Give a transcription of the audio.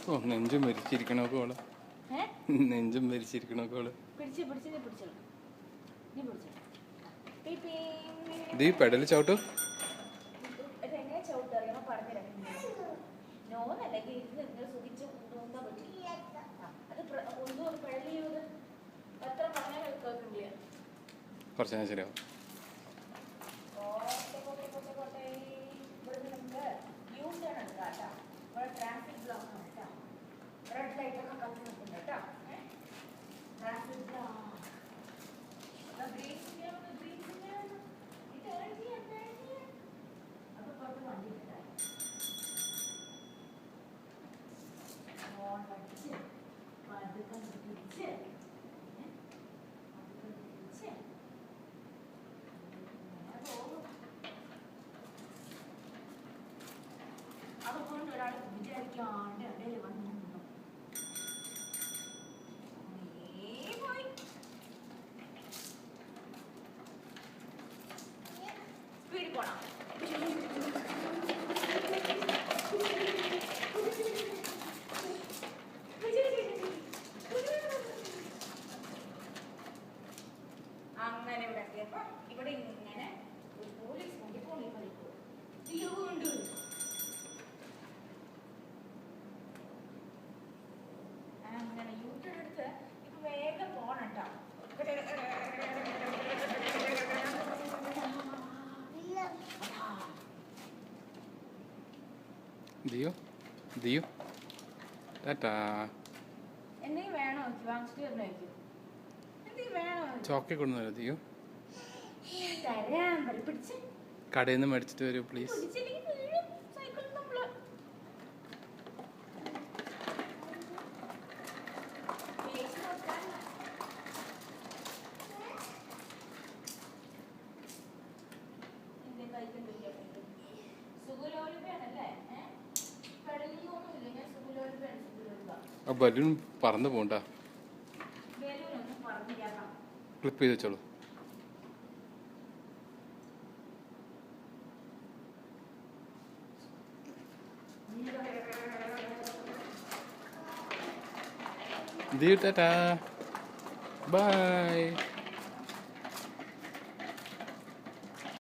ഓ നെഞ്ചും മരിച്ചിരിക്കണൊക്കെ ഓള്. നെഞ്ചും മരിച്ചിരിക്കണൊക്കെ ഓള്. ദീ പെടല് ചവിട്ടു. കുറച്ച് നേരം ശരിയാവും. അതുകൊണ്ട് ഒരാൾ വിചാരിക്കാണ്ട് ഇടയിൽ വന്നു സ്പീഡിൽ പോണം. അങ്ങനെ ഇവിടെ എത്തിയപ്പോ ഇവിടെ ഇങ്ങനെ ഒരു പോലീസ് കൊണ്ട് പോണി കളിക്കും. ഉണ്ട് അങ്ങനെ യൂട്ടേൺ എടുത്ത് ഇപ്പൊ വേഗം പോണട്ടോ. ദിയോ ദിയോ ടാറ്റാ. എന്തെങ്കിലും വേണോ വാങ്ങിച്ചിട്ട് വരണമായിരിക്കും. എന്തെങ്കിലും വേണോ ചോക്ലേറ്റ് കൊണ്ടുവന്നോ ദിയോ? തരാം. പിടിച്ച് കടയിൽ നിന്ന് മേടിച്ചിട്ട് വരൂ പ്ലീസ്. ആ ബലൂൺ പറന്ന് പോണ്ട. ക്ലിപ്പ് ചെയ്ത് വെച്ചോളൂ. Dear Tata, bye.